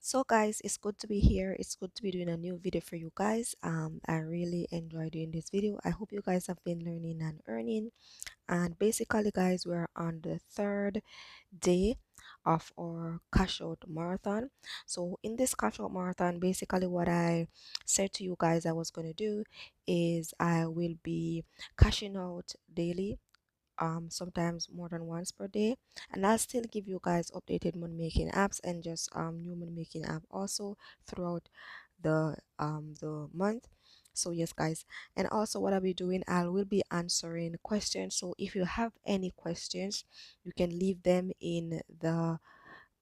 So guys, it's good to be here. It's good to be doing a new video for you guys. I really enjoy doing this video. I hope you guys have been learning and earning. And basically guys, we're on the third day of our Cashout Marathon. So in this Cashout Marathon, basically what I said to you guys I was going to do is I will be cashing out daily, sometimes more than once per day, and I'll still give you guys updated money making apps and just new money making app also throughout the month. So yes guys, and also what I'll be doing, I will be answering questions. So if you have any questions, you can leave them in the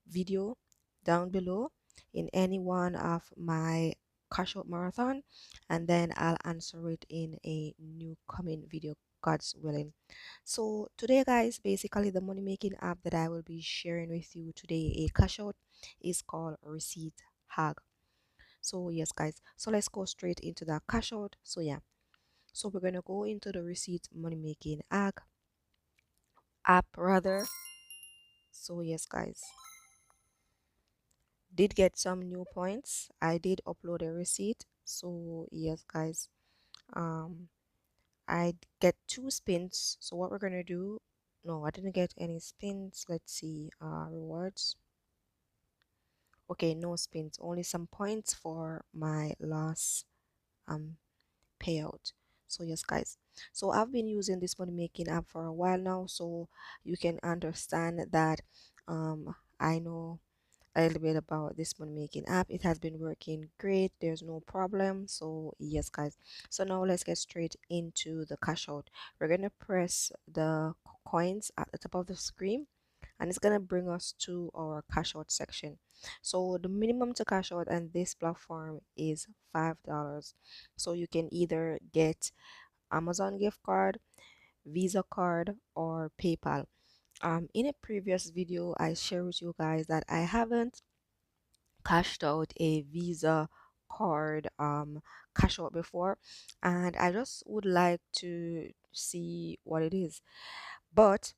video down below in any one of my cash out marathon, and then I'll answer it in a new coming video, God's willing. So today guys, basically the money making app that I will be sharing with you today, a cash out, is called Receipt Hag. So yes guys, so let's go straight into that cash out. So yeah, so we're gonna go into the Receipt money making app rather. So yes guys, did get some new points. I did upload a receipt. So yes guys, um I get 2 spins. So what we're gonna do, no, I didn't get any spins. Let's see, rewards. Okay, no spins, only some points for my last um payout. So yes guys, so I've been using this money making app for a while now, so you can understand that I know a little bit about this money making app. It has been working great, there's no problem. So yes guys, so now let's get straight into the cash out. We're gonna press the coins at the top of the screen, and it's gonna bring us to our cash out section. So the minimum to cash out on this platform is $5. So you can either get Amazon gift card, Visa card, or PayPal. In a previous video I shared with you guys that I haven't cashed out a Visa card cash out before, and I just would like to see what it is. But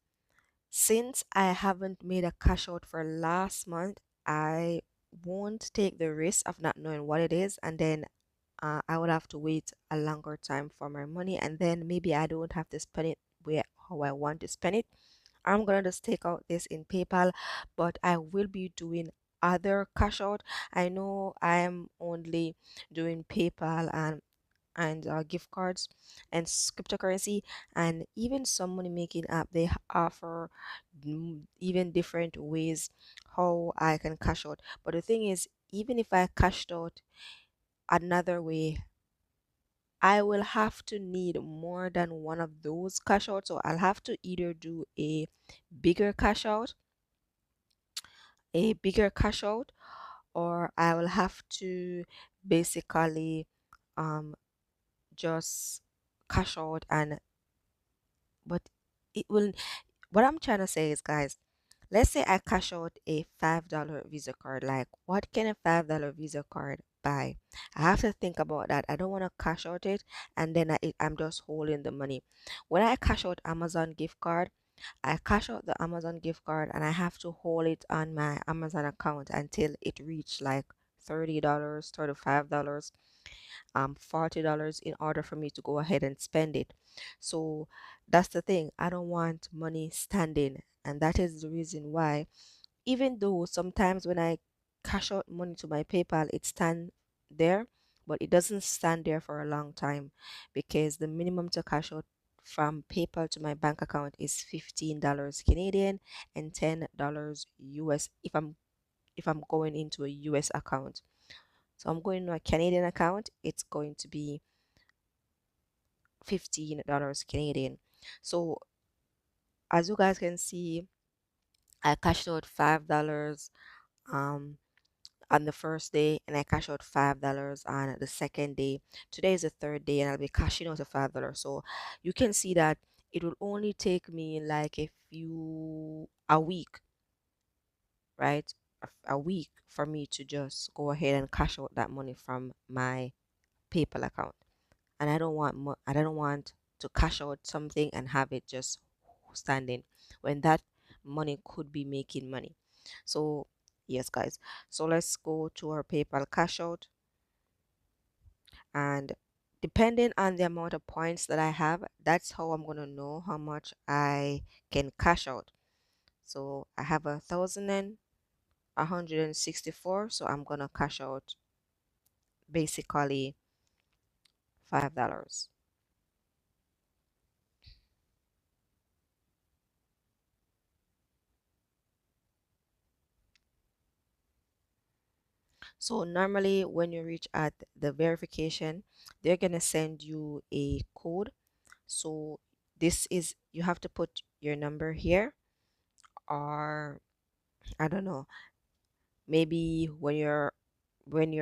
since I haven't made a cash out for last month, I won't take the risk of not knowing what it is, and then I would have to wait a longer time for my money, and then maybe I don't have to spend it where how I want to spend it. I'm gonna just take out this in PayPal, but I will be doing other cash out. I know I'm only doing PayPal and gift cards and cryptocurrency, and even some money making app, they offer even different ways how I can cash out. But the thing is, even if I cashed out another way, I will have to need more than one of those cash outs. So I'll have to either do bigger cash out a bigger cash out, or I will have to basically um just cash out. And but it will, what I'm trying to say is guys, let's say I cash out a $5 Visa card. Like, what can a $5 Visa card buy? I have to think about that. I don't want to cash out it and then I'm just holding the money. When I cash out Amazon gift card, I cash out the Amazon gift card and I have to hold it on my Amazon account until it reach like $30, $35, $40 in order for me to go ahead and spend it. So that's the thing. I don't want money standing, and that is the reason why, even though sometimes when I cash out money to my PayPal, it stand there, but it doesn't stand there for a long time, because the minimum to cash out from PayPal to my bank account is $15 Canadian and $10 US if I'm going into a US account. So I'm going to a Canadian account, it's going to be $15 Canadian. So as you guys can see, I cashed out $5 um on the first day, and I cashed out $5 on the second day. Today is the third day and I'll be cashing out a $5. So you can see that it will only take me like a week, right? A week for me to just go ahead and cash out that money from my PayPal account. And I don't want to cash out something and have it just standing when that money could be making money. So Yes, guys. So let's go to our PayPal cash out, and depending on the amount of points that I have, that's how I'm gonna know how much I can cash out. So I have 1,164, so I'm gonna cash out basically $5. So normally when you reach at the verification, they're gonna send you a code. So this is, you have to put your number here, or I don't know, maybe when you're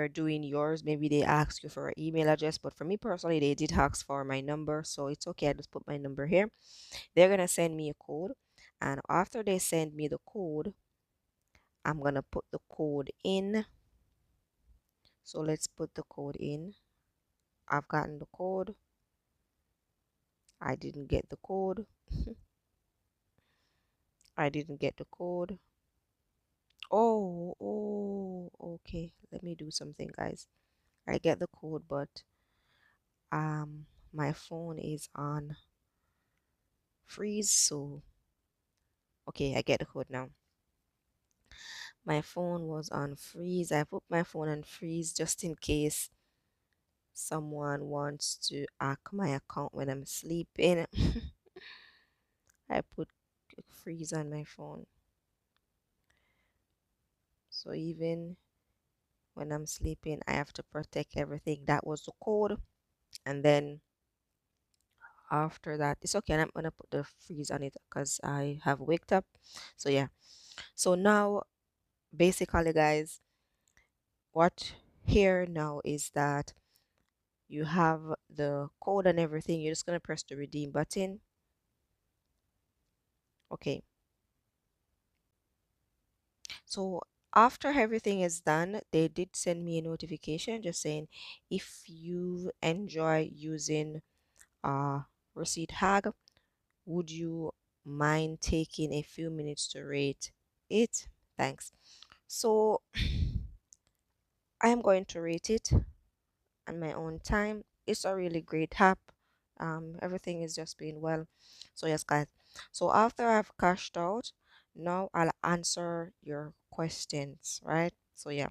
doing yours, maybe they ask you for an email address, but for me personally, they did ask for my number, so it's okay. I just put my number here. They're gonna send me a code, and after they send me the code, I'm gonna put the code in. So let's put the code in. I've gotten the code. I didn't get the code. I didn't get the code. Okay. Let me do something, guys. I get the code, but my phone is on freeze, so okay, I get the code now. My phone was on freeze. I put my phone on freeze just in case someone wants to hack my account when I'm sleeping. I put freeze on my phone. So even when I'm sleeping, I have to protect everything. That was the code. And then after that, it's okay. And I'm gonna put the freeze on it because I have waked up. So yeah. So now basically, guys, what here now is that you have the code and everything. You're just gonna press the redeem button. Okay. So after everything is done, they did send me a notification just saying if you enjoy using receipt hag, would you mind taking a few minutes to rate it? Thanks. So I am going to rate it on my own time. It's a really great app. Everything is just being well. So yes, guys. So after I've cashed out, now I'll answer your questions, right? So yeah.